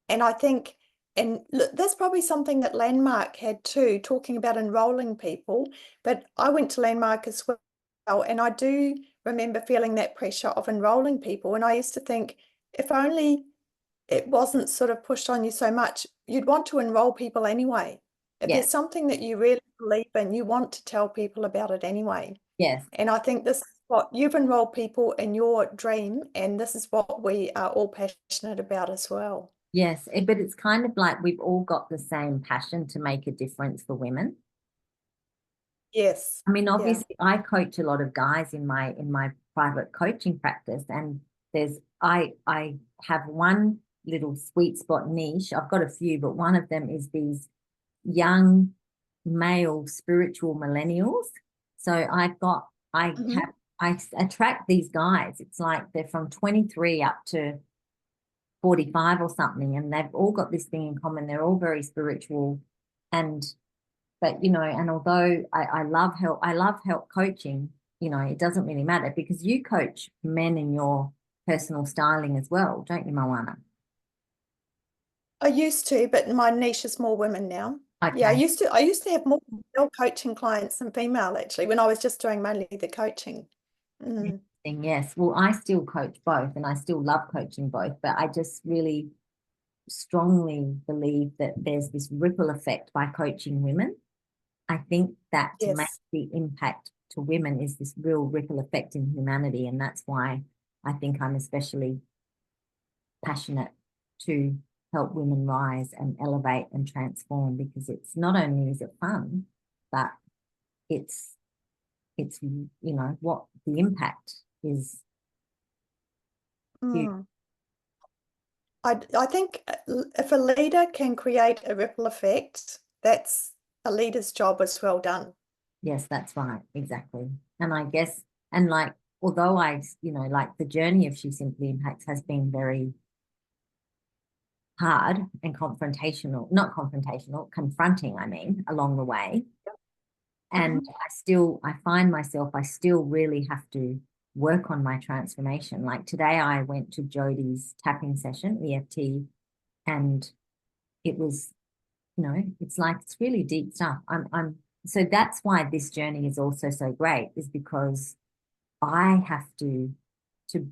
And I think, and look, that's probably something that Landmark had too, talking about enrolling people. But I went to Landmark as well, and I do remember feeling that pressure of enrolling people. And I used to think, if only it wasn't sort of pushed on you so much, you'd want to enroll people anyway. If Yes, there's something that you really believe in, you want to tell people about it anyway. yes, And I think this is what you've enrolled people in your dream, and this is what we are all passionate about as well. yes. But it's kind of like we've all got the same passion to make a difference for women. Yes. I mean, Yeah. obviously, I coach a lot of guys in my private coaching practice, and I have one little sweet spot niche. I've got a few, but one of them is these young male spiritual millennials. So Mhm. I attract these guys. It's like they're from 23 up to 45 or something, and they've all got this thing in common. They're all very spiritual, and but and although I love help coaching, it doesn't really matter because you coach men in your personal styling as well, don't you, Moana? I used to, but my niche is more women now. Yeah, Okay. I used to have more male coaching clients than female actually, when I was just doing mainly the coaching. Mm. Interesting, yes. Well, I still coach both and I still love coaching both, but I just really strongly believe that there's this ripple effect by coaching women. I think that to make Yes. the impact to women is this real ripple effect in humanity. And that's why I think I'm especially passionate to help women rise and elevate and transform, because it's not only is it fun, but it's what the impact is huge. Mm. I think if a leader can create a ripple effect, that's a leader's job is well done. Yes, that's right, exactly. And I guess, and like, although like the journey of She Simply Impacts has been very hard and confrontational, not confrontational, confronting, I mean, along the way. And Mhm. I find myself, I still really have to work on my transformation. Like today, I went to Jodie's tapping session, EFT, and it was, it's like, it's really deep stuff. So that's why this journey is also so great, is because I have to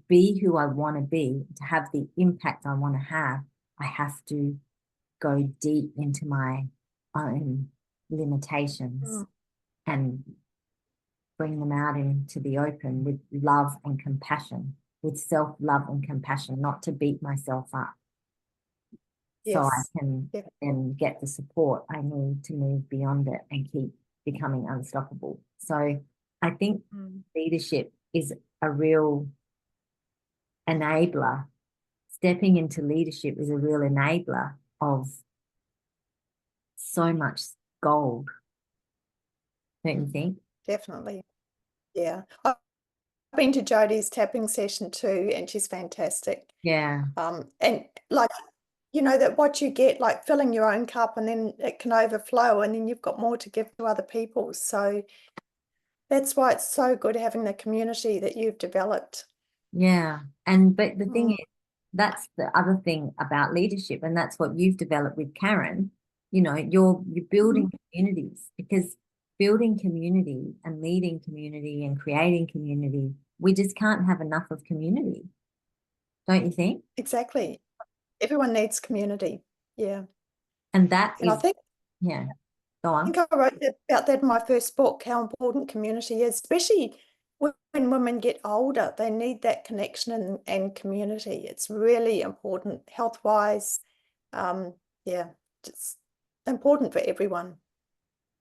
be who I want to be, to have the impact I want to have, I have to go deep into my own limitations Mm. and bring them out into the open with love and compassion, with self-love and compassion, not to beat myself up. So I Yes. can Yeah. then get the support I need to move beyond it and keep becoming unstoppable. So I think Mm. leadership is a real enabler. Stepping into leadership is a real enabler of so much gold, don't you think? Definitely. Yeah. I've been to Jodie's tapping session too, and she's fantastic. Yeah. And like, you know, that what you get, like filling your own cup and then it can overflow and then you've got more to give to other people. So that's why it's so good having the community that you've developed. Yeah. But the thing Mm. is, that's the other thing about leadership, and that's what you've developed with Karen. You know, you're Mhm. building communities, because building community and leading community and creating community, we just can't have enough of community, don't you think? Exactly. Everyone needs community. Yeah. And that And I is, think yeah, go I on. think I wrote about that in my first book, how important community is, especially when women get older. They need that connection and community. It's really important health-wise. Um, yeah, it's important for everyone.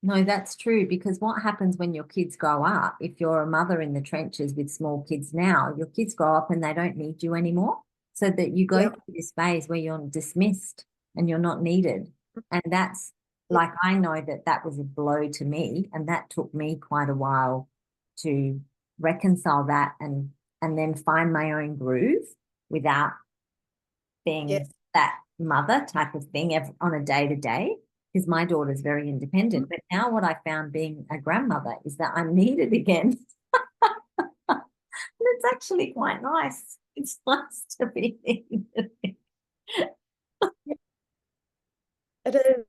No, that's true, because what happens when your kids grow up, if you're a mother in the trenches with small kids now, your kids grow up and they don't need you anymore. So that you go Yeah. through this phase where you're dismissed and you're not needed. And that's Yeah. like, I know that that was a blow to me, and that took me quite a while to reconcile that and then find my own groove without being Yes. that mother type of thing on a day to day, because my daughter's very Mhm. independent. But now what I found being a grandmother is that I'm needed again. And it's actually quite nice. It's nice to be needed. Yeah, it is.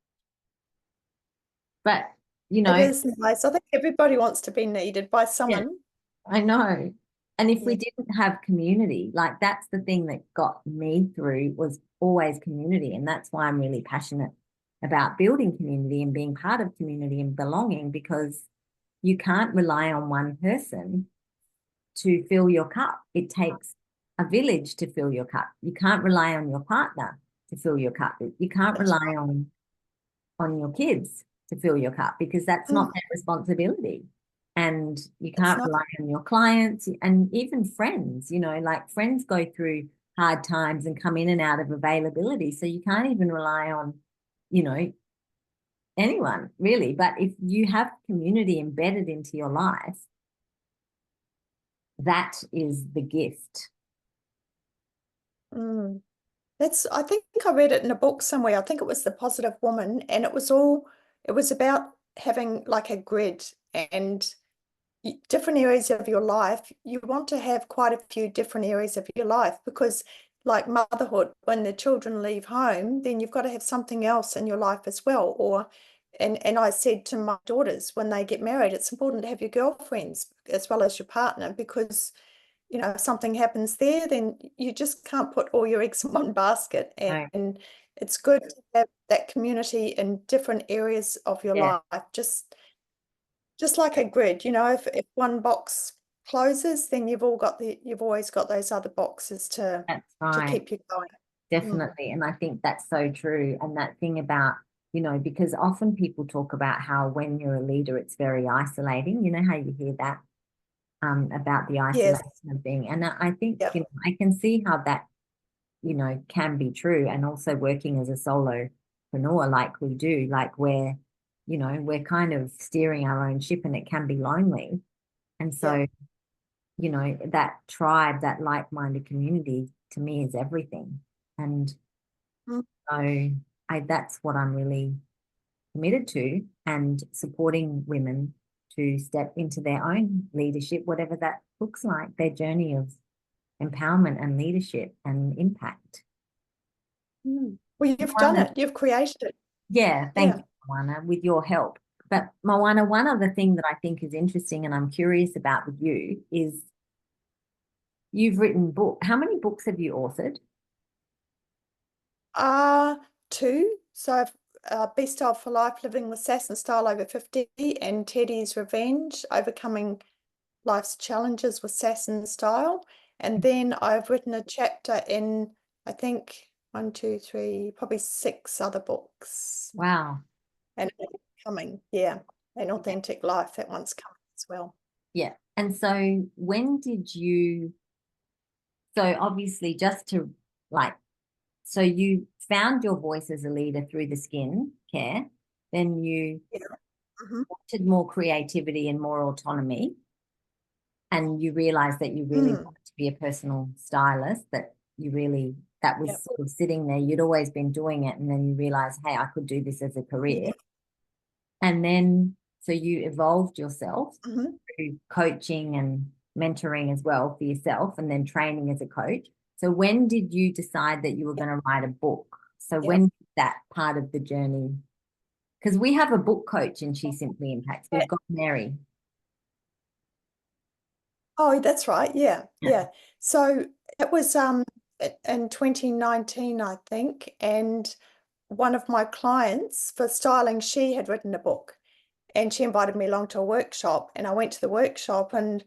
But, you It know, is nice. I think everybody wants to be needed by yeah, someone. I know. And if we Yeah. didn't have community, like that's the thing that got me through, was always community. And that's why I'm really passionate about building community and being part of community and belonging, because you can't rely on one person to fill your cup. It takes a village to fill your cup. You can't rely on your partner to fill your cup. You can't That's rely on your kids to fill your cup, because that's right. not their responsibility. And you It's can't not. rely on your clients and even friends, you know, like friends go through hard times and come in and out of availability. So you can't even rely on, you know, anyone really. But if you have community embedded into your life, that is the gift. Mm. I think I read it in a book somewhere. I think it was The Positive Woman, and it was about having like a grid and different areas of your life. You want to have quite a few different areas of your life because, like motherhood, when the children leave home, then you've got to have something else in your life as well. And I said to my daughters when they get married, it's important to have your girlfriends as well as your partner because if something happens there, then you just can't put all your eggs in one basket. Right. And it's good to have that community in different areas of your Yeah, life. Just like a grid, if one box closes, then you've always got those other boxes that's to right. keep you going. Mm. Definitely. And I think that's so true. And that thing about, you know, because often people talk about how when you're a leader, it's very isolating. You know how you hear that about the Yes. isolation of being. And I think, Yeah. you know, I can see how that, you know, can be true. And also working as a solopreneur like we do, like you know, we're kind of steering our own ship and it can be lonely. And Yeah. so, you know, that tribe, that like-minded community to me is everything. And Mm. so that's what I'm really committed to, and supporting women to step into their own leadership, whatever that looks like, their journey of empowerment and leadership and impact. Mm. Well, you've done Moana, it. You've created it. yeah, thank Yeah. you, Moana, with your help. But Moana, one other thing that I think is interesting and I'm curious about with you is you've written book. How many books have you authored? Uh, two. So Be Style for Life, Living with Sass and Style Over 50, and Teddy's Revenge, Overcoming Life's Challenges with Sass and Style. And then I've written a chapter in, I think, 1, 2, 3, probably 6 other books. Wow. And coming, yeah, An Authentic Life, that one's coming as well. Yeah. And so when did you, so obviously just to like, so you found your voice as a leader through the skin care, then you wanted more creativity and more autonomy, and you realized that you really wanted to be a personal stylist, that you really, that was sort of sitting there, you'd always been doing it, and then you realized, hey, I could do this as a career. And then, so you evolved yourself through coaching and mentoring as well for yourself, and then training as a coach. So when did you decide that you were going to write a book? So when did that part of the journey, because we have a book coach in She Simply Impacts. We've got Mary. Oh, that's right. Yeah. So it was in 2019, I think, and one of my clients for styling, she had written a book, and she invited me along to a workshop, and I went to the workshop, and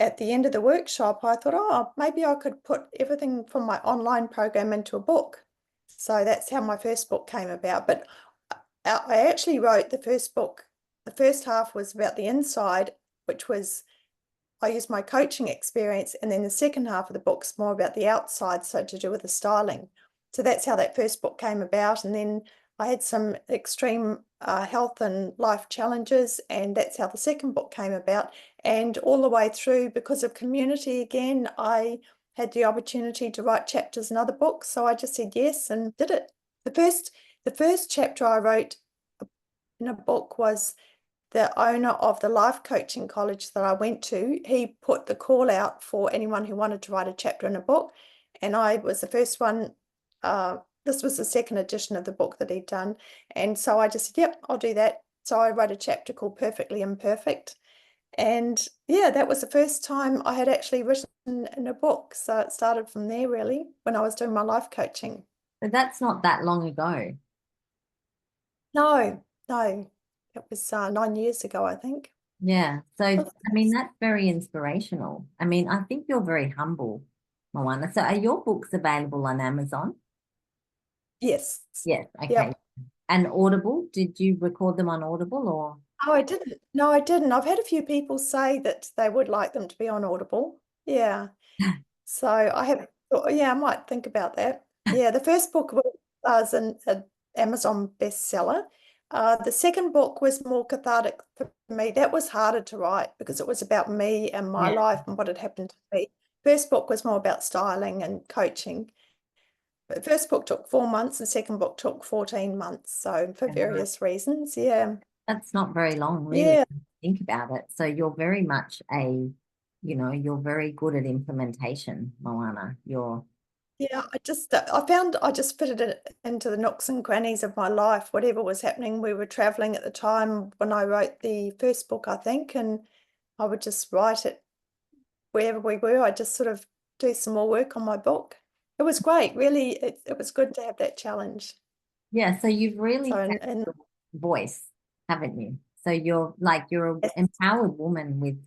at the end of the workshop, I thought, oh, maybe I could put everything from my online program into a book. So that's how my first book came about. But I actually wrote the first book. The first half was about the inside, which was I used my coaching experience, and then the second half of the book's more about the outside, so to do with the styling. So that's how that first book came about. And then I had some extreme health and life challenges, and that's how the second book came about. And all the way through, because of community again, I had the opportunity to write chapters in other books. So I just said yes and did it. The first chapter I wrote in a book was the owner of the life coaching college that I went to. He put the call out for anyone who wanted to write a chapter in a book, and I was the first one. This was the second edition of the book that he'd done, and so I just said, yep, I'll do that. So I wrote a chapter called Perfectly Imperfect, and yeah, that was the first time I had actually written in a book. So it started from there, really, when I was doing my life coaching. But that's not that long ago. No, no, it was 9 years ago, I think. Yeah. So, I mean, that's very inspirational. I mean, I think you're very humble, Moana. So are your books available on Amazon? Yes. Yes. Okay. Yep. And Audible, did you record them on Audible or? Oh, I didn't. No, I didn't. I've had a few people say that they would like them to be on Audible. Yeah. So I have, yeah, I might think about that. Yeah, the first book was an Amazon bestseller. The second book was more cathartic for me. That was harder to write because it was about me and my Yeah. life and what had happened to me. First book was more about styling and coaching. But first book took 4 months, and second book took 14 months. So for various reasons, yeah. That's not very long, really, Yeah. to think about it. So you're very much a, you're very good at implementation, Moana. You're, Yeah, I found I just fitted it into the nooks and crannies of my life, whatever was happening. We were traveling at the time when I wrote the first book, I think, and I would just write it wherever we were. I just sort of do some more work on my book. It was great, really. It was good to have that challenge. yeah, so you've really So, found and your voice, haven't you? So you're an yes, empowered woman with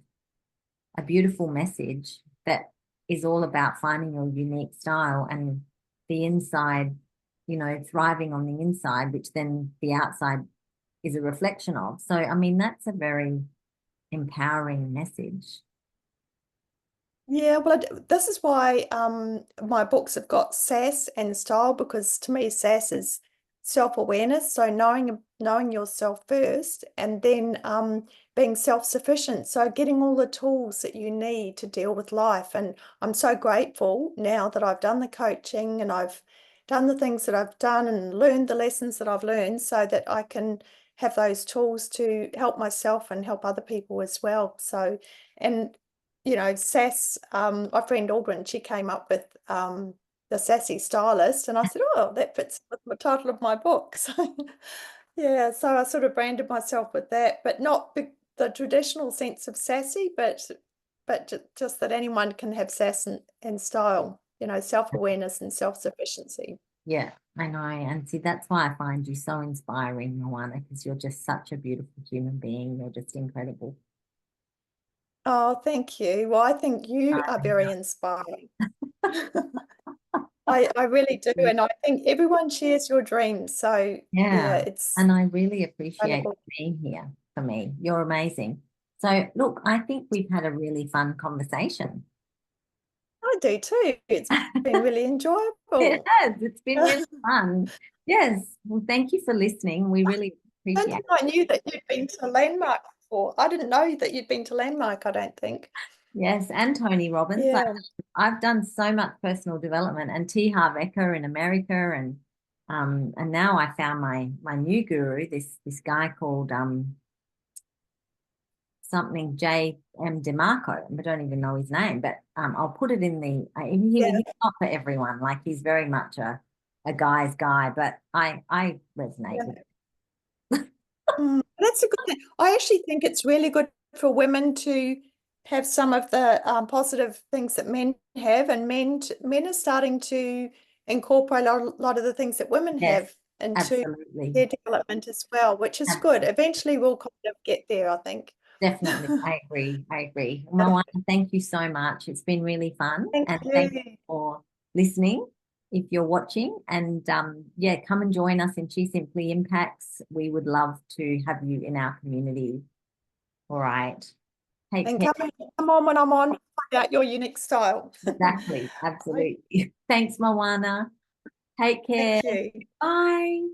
a beautiful message that is all about finding your unique style and the inside, thriving on the inside, which then the outside is a reflection of. So, I mean, that's a very empowering message. yeah, well, this is why my books have got sass and style, because to me, sass is self-awareness. So knowing yourself first, and then being self-sufficient. So getting all the tools that you need to deal with life. And I'm so grateful now that I've done the coaching and I've done the things that I've done and learned the lessons that I've learned, so that I can have those tools to help myself and help other people as well. So, and Sass, my friend Aldrin, she came up with the Sassy Stylist, and I said, oh, that fits with the title of my book. So, yeah, so I sort of branded myself with that, but not the traditional sense of sassy, but just that anyone can have sass and style, self-awareness and self-sufficiency. Yeah, I know. And see, that's why I find you so inspiring, Moana, because you're just such a beautiful human being. You're just incredible. Oh, thank you. Well, I think you are very inspiring. I really do, and I think everyone shares your dreams. So yeah, Yeah, it's and I really appreciate incredible. being here for me. You're amazing. So, look, I think we've had a really fun conversation. I do too. It's been really It enjoyable. has. It's been really fun. Yes. Well, thank you for listening. We really I don't appreciate think I knew that you'd been to Landmark before. I didn't know that you'd been to Landmark, I don't think. Yes, and Tony Robbins. Yeah, I've done so much personal development and T. Harv Eker in America and now I found my new guru, this guy called something J.M. DeMarco. I don't even know his name, but I'll put it in yeah. he's not for everyone. Like he's very much a guy's guy, but I resonate with Yeah. That's a good thing. I actually think it's really good for women to have some of the positive things that men have, and men are starting to incorporate a lot of the things that women yes, have into absolutely. their development as well, which is good. Absolutely. Eventually, we'll kind of get there, I think. Definitely. I agree. I agree. Moana, thank you so much. It's been really fun. Thank And thank you you. for listening if you're watching. And yeah, come and join us in She Simply Impacts. We would love to have you in our community. All right. Take And care. come on when I'm on, find out your unique style. Exactly. Absolutely. Thanks, Moana. Take care. Thank you. Bye.